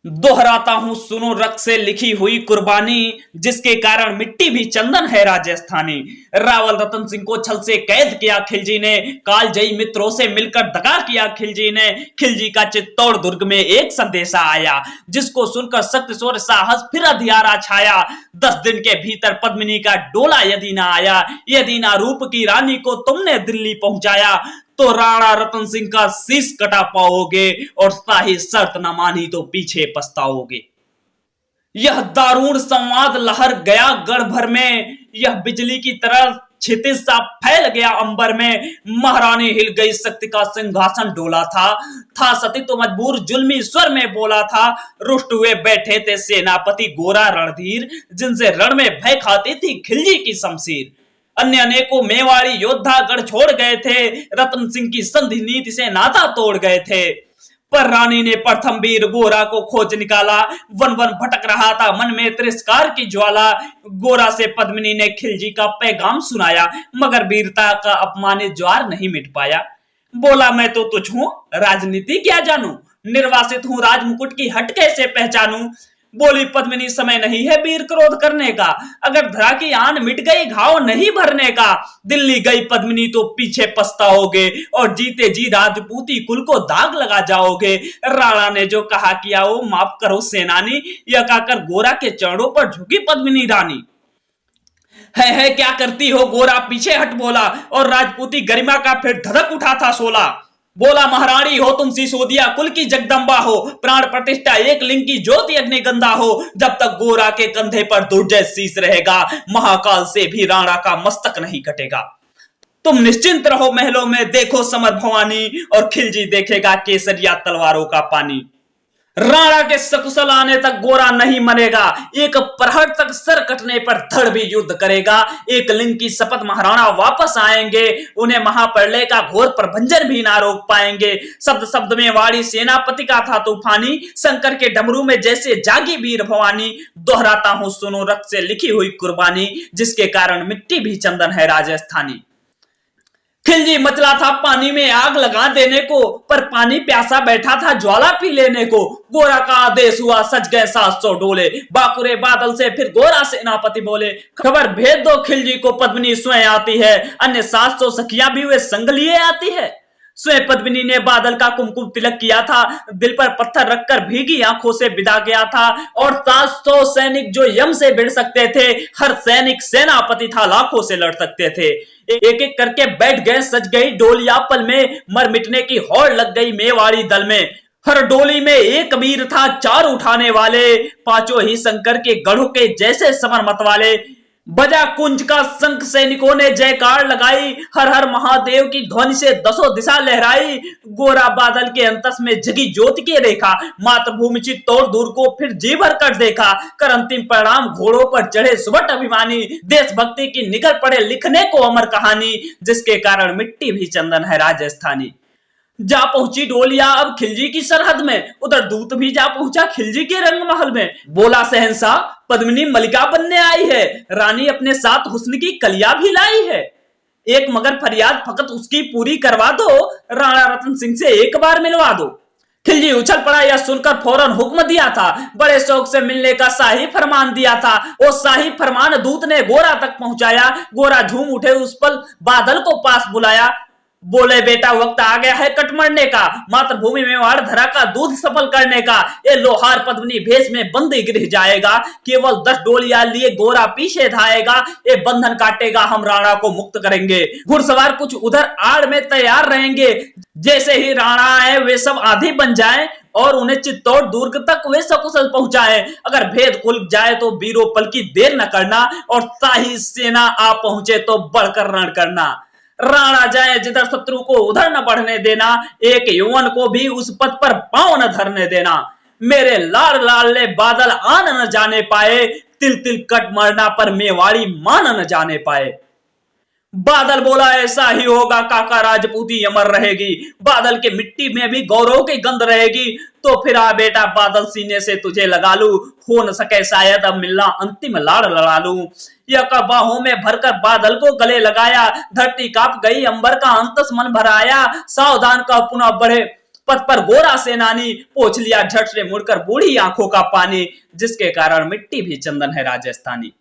दोहराता हूं सुनो रक्त से लिखी हुई कुर्बानी, जिसके कारण मिट्टी भी चंदन है राजस्थानी। रावल रतन सिंह को छल से कैद किया खिलजी ने, कालजयी मित्रों से मिलकर दगा किया खिलजी ने। खिलजी का चित्तौड़ दुर्ग में एक संदेशा आया, जिसको सुनकर शक्ति शौर्य साहस फिर अधियारा छाया। 10 दिन के भीतर पद्मिनी का डोला यदि ना आया, यदि ना रूप की रानी को तुमने दिल्ली पहुंचाया, तो राणा रतन सिंह का शीश कटा पाओगे, और शाही शर्त न मानी तो पीछे पछताओगे। यह दारूण संवाद लहर गया गढ़ भर में, यह बिजली की तरह क्षितिज सा फैल गया अंबर में। महारानी हिल गई, शक्ति का सिंहासन डोला था सती तो मजबूर जुल्मी स्वर में बोला था। रुष्ट हुए बैठे थे सेनापति गोरा रणधीर, जिनसे रण में भय खाती थी खिलजी की शमशीर। अन्य अनेकों मेवाड़ी योद्धा गढ़ छोड़ गए थे, रतन सिंह की संधि नीति से नाता तोड़ गए थे। पर रानी ने प्रथम वीर गोरा को खोज निकाला, वन वन भटक रहा था मन में तिरस्कार की ज्वाला। गोरा से पद्मिनी ने खिलजी का पैगाम सुनाया, मगर वीरता का अपमानित ज्वार नहीं मिट पाया। बोला मैं तो तुझ हूं, राजनीति क्या जानू, निर्वासित हूं राजमुकुट की हट कैसे पहचानू। बोली पद्मिनी समय नहीं है वीर क्रोध करने का, अगर धरा की आन मिट गई घाव नहीं भरने का। दिल्ली गई पद्मिनी तो पीछे पछताओगे, और जीते जी राजपूती कुल को दाग लगा जाओगे। राणा ने जो कहा किया वो माफ करो सेनानी, यह कहकर गोरा के चरणों पर झुकी पद्मिनी रानी। है क्या करती हो, गोरा पीछे हट बोला, और राजपूती गरिमा का फिर धड़क उठा था शोला। बोला महारानी हो तुम सिसोदिया कुल की जगदम्बा हो, प्राण प्रतिष्ठा एक लिंग की ज्योति अग्निगंधा हो। जब तक गोरा के कंधे पर दुर्जय शीश रहेगा, महाकाल से भी राणा का मस्तक नहीं कटेगा। तुम निश्चिंत रहो महलों में, देखो समर भवानी, और खिलजी देखेगा केसरिया तलवारों का पानी। राणा के सकुशल आने तक गोरा नहीं मरेगा, एक प्रहर तक सर कटने पर धड़ भी युद्ध करेगा। एक लिंग की शपथ महाराणा वापस आएंगे, उन्हें महाप्रलय का घोर प्रभंजन भी ना रोक पाएंगे। शब्द शब्द में वाणी सेनापति का था तूफानी, शंकर के डमरू में जैसे जागी वीर भवानी। दोहराता हूं सुनो रक्त से लिखी हुई कुर्बानी, जिसके कारण मिट्टी भी चंदन है राजस्थानी। खिलजी मचला था पानी में आग लगा देने को, पर पानी प्यासा बैठा था ज्वाला पी लेने को। गोरा का आदेश हुआ सज गए 700 डोले, बाकुरे बादल से फिर गोरा सेनापति बोले। खबर भेज दो खिलजी को पद्मिनी स्वयं आती है, अन्य 700 सखियां भी वे संग लिए आती है। स्वयं पद्मिनी ने बादल का कुमकुम तिलक किया था, दिल पर पत्थर रखकर भीगी आंखों से विदा गया था। और 700 सैनिक जो यम से भिड़ सकते थे, हर सैनिक सेनापति था लाखों से लड़ सकते थे। एक एक करके बैठ गए, सज गई डोलियां पल में, मर मिटने की होड़ लग गई मेवाड़ी दल में। हर डोली में एक वीर था चार उठाने वाले, पांचों ही शंकर के गढ़ों के जैसे समर मत वाले। बजा कुंज का शंख, सैनिकों ने जयकार लगाई, हर हर महादेव की ध्वनि से दसों दिशा लहराई। गोरा बादल के अंतस में जगी ज्योति की रेखा, मातृभूमि चित्तौड़ दूर को फिर जी भर कर देखा। कर अंतिम परिणाम घोड़ों पर चढ़े सुबट अभिमानी, देशभक्ति की निकल पड़े लिखने को अमर कहानी, जिसके कारण मिट्टी भी चंदन है राजस्थानी। जा पहुंची डोलिया अब खिलजी की सरहद में, उधर दूत भी जा पहुंचा खिलजी के रंग महल में। बोला शहंशाह पद्मिनी मलिका बनने आई है, रानी अपने साथ हुस्न की कलिया भी लाई है। एक मगर फरियाद फकत उसकी पूरी करवा दो, राणा रतन सिंह से एक बार मिलवा दो। खिलजी उछल पड़ा, यह सुनकर फौरन हुक्म दिया था, बड़े शौक से मिलने का शाही फरमान दिया था। वो शाही फरमान दूत ने गोरा तक पहुंचाया। गोरा झूम उठे, उस पल बादल को पास बुलाया। बोले बेटा वक्त आ गया है कट मरने का, मातृभूमि में वाड़ धरा का दूध सफल करने का। ये लोहार पद्मिनी भेष में बंदी गृह जाएगा, केवल 10 डोलियां लिए गोरा पीछे धाएगा। ये बंधन काटेगा, हम राणा को मुक्त करेंगे। घुड़सवार कुछ उधर आड़ में तैयार रहेंगे, जैसे ही राणा आए वे सब आधी बन जाएं, और उन्हें चित्तौड़ दुर्ग तक वे सकुशल पहुंचाए। अगर भेद खुल जाए तो वीरों पल की देर न करना, और शाही सेना आ पहुंचे तो बढ़कर रण करना। राणा जाए जिधर शत्रु को उधर न बढ़ने देना, एक यौवन को भी उस पद पर पांव न धरने देना। मेरे लाल लाल बादल आन न जाने पाए, तिल तिल कट मरना पर मेवाड़ी मान न जाने पाए। बादल बोला ऐसा ही होगा काका, राजपूती अमर रहेगी, बादल के मिट्टी में भी गौरव की गंध रहेगी। तो फिर आ बेटा बादल सीने से तुझे लगा लूं, हो न सके शायद अब मिलना अंतिम लाड़ लड़ा लूं। यह का बाहों में भरकर बादल को गले लगाया, धरती कांप गई अंबर का अंतस मन भराया। सावधान का पुनः बढ़े पद पर गोरा सेनानी, पोंछ लिया झट से मुड़कर बूढ़ी आंखों का पानी, जिसके कारण मिट्टी भी चंदन है राजस्थानी।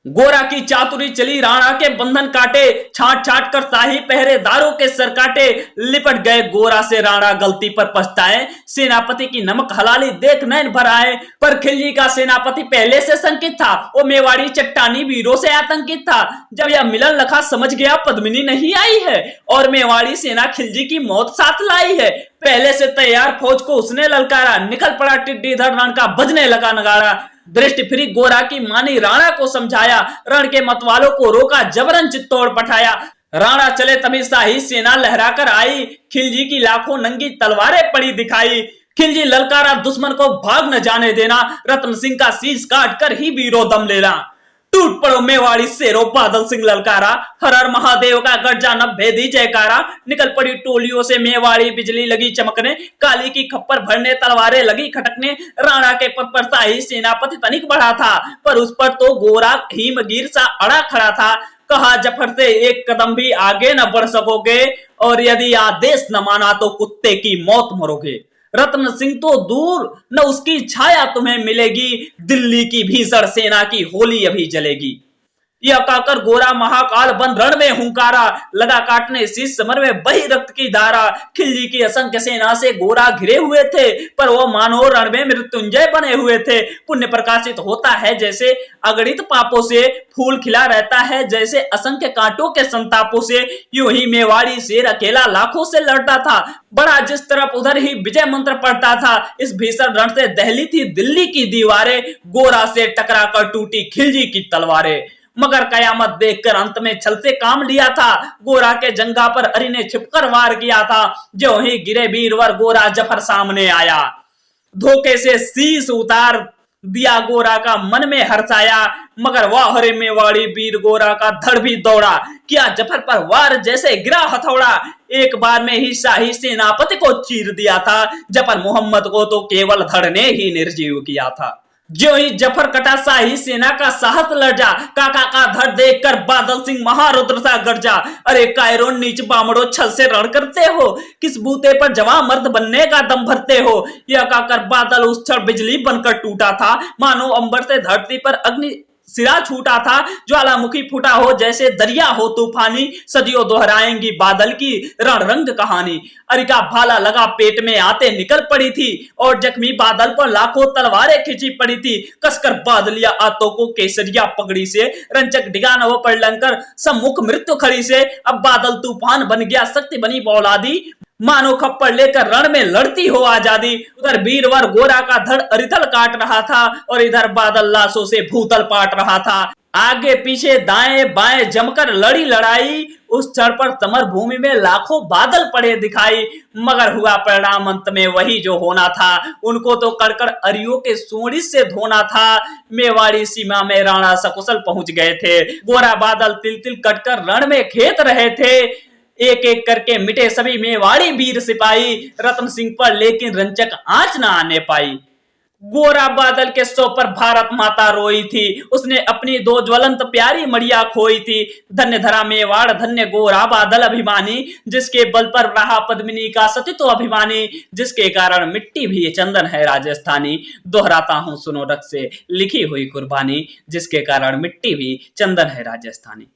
गोरा की चातुरी चली राणा के बंधन काटे, छाट छाट कर शाही पहरेदारों के सर काटे, लिपट गए गोरा से राणा गलती पर पछताए, सेनापति की नमक हलाली देख नैन भर आए। पर खिलजी का सेनापति पहले से शंकित था, वो मेवाड़ी चट्टानी वीरों से आतंकित था। जब यह मिलन लखा समझ गया पद्मिनी नहीं आई है और मेवाड़ी सेना खिलजी की मौत साथ लाई है। पहले से तैयार फौज को उसने ललकारा, निकल पड़ा टिड्डीधर रण का बजने लगा नगाड़ा। दृष्टि फिरी गोरा की मानी राणा को समझाया, रण के मतवालों को रोका जबरन चित्तौड़ पठाया। राणा चले तभी शाही सेना लहरा कर आई, खिलजी की लाखों नंगी तलवारें पड़ी दिखाई। खिलजी ललकारा दुश्मन को भाग न जाने देना, रतन सिंह का शीश काट कर ही वीरो दम लेना। टूट पड़ो मेवाड़ी शेरो, बादल सिंह ललकारा, हर हर महादेव का गर्जा न भेदी जयकारा। निकल पड़ी टोलियों से मेवाड़ी, बिजली लगी चमकने, काली की खप्पर भरने तलवारें लगी खटकने। राणा के पद पर शाही सेनापति तनिक बढ़ा था, पर उस पर तो गोरा हिमगीर सा अड़ा खड़ा था। कहा जफर से एक कदम भी आगे न बढ़ सकोगे, और यदि आदेश न माना तो कुत्ते की मौत मरोगे। रत्न सिंह तो दूर, न उसकी छाया तुम्हें मिलेगी, दिल्ली की भीषण सेना की होली अभी जलेगी। यह कहकर गोरा महाकाल बन रण में हुंकारा, लगा काटने शीश समर में बही रक्त की धारा। खिलजी की असंख्य सेना से गोरा घिरे हुए थे, पर वो मानो रण में मृत्युंजय बने हुए थे। पुण्य प्रकाशित होता है जैसे अगणित पापों से, फूल खिला रहता है जैसे असंख्य कांटों के संतापों से। यूं ही मेवाड़ी शेर अकेला लाखों से लड़ता था, बड़ा जिस तरफ उधर ही विजय मंत्र पड़ता था। इस भीषण रण से दहली थी दिल्ली की दीवारें, गोरा से टकरा कर टूटी खिलजी की तलवारें। मगर कयामत देखकर अंत में छल से काम लिया था, गोरा के जंगा पर अरी ने छिपकर वार किया था। जो ही गिरे वीरवर गोरा जफर सामने आया, धोखे से शीश उतार दिया गोरा का मन में हर्षाया। मगर वह हरे मेवाड़ी वीर गोरा का धड़ भी दौड़ा, किया जफर पर वार जैसे गिरा हथौड़ा। एक बार में ही शाही सेनापति को चीर दिया था, जफर मोहम्मद को तो केवल धड़ ने ही निर्जीव किया था। जो ही जफर कटा शाही सेना का साहस लर्जा, काका का धड़ देखकर बादल सिंह महारुद्र सा गर्जा। अरे कायरो नीच बामड़ो, छल से रण करते हो, किस बूते पर जवां मर्द बनने का दम भरते हो। यह कहकर बादल उस क्षण बिजली बनकर टूटा था, मानो अंबर से धरती पर अग्नि सिरा छूटा था। ज्वालामुखी फूटा हो जैसे दरिया हो तूफानी, सदियों दोहराएंगी बादल की रण रंग कहानी। अरिका भाला लगा पेट में आते निकल पड़ी थी, और जख्मी बादल पर लाखों तलवारें खिंची पड़ी थी। कसकर बांध लिया आतों को केसरिया पगड़ी से, रंचक डिगा नव पर लंकर सम्मुख मृत्यु खड़ी से। अब बादल तूफान बन गया, शक्ति बनी बौलादी, मानो खप्पर लेकर रण में लड़ती हो आजादी। उधर वीरवर गोरा का धड़ अरिथल काट रहा था, और इधर बादल लाशों से भूतल पाट रहा था। आगे पीछे दाएं बाएं जमकर लड़ी लड़ाई, उस क्षण पर समर भूमि में लाखों बादल पड़े दिखाई। मगर हुआ परिणाम अंत में वही जो होना था, उनको तो कड़कड़ अरियों के सोडिस से धोना था। मेवाड़ी सीमा में राणा सकुशल पहुंच गए थे, गोरा बादल तिल तिल कटकर रण में खेत रहे थे। एक एक करके मिटे सभी मेवाड़ी वीर सिपाही, रतन सिंह पर लेकिन रंचक आंच न आने पाई। गोरा बादल के सौ पर भारत माता रोई थी, उसने अपनी दो ज्वलंत प्यारी मड़िया खोई थी। धन्य धरा मेवाड़, धन्य गोरा बादल अभिमानी, जिसके बल पर रहा पद्मिनी का सतीत्व अभिमानी, जिसके कारण मिट्टी भी चंदन है राजस्थानी। दोहराता हूं सुनो रख से लिखी हुई कुर्बानी, जिसके कारण मिट्टी भी चंदन है राजस्थानी।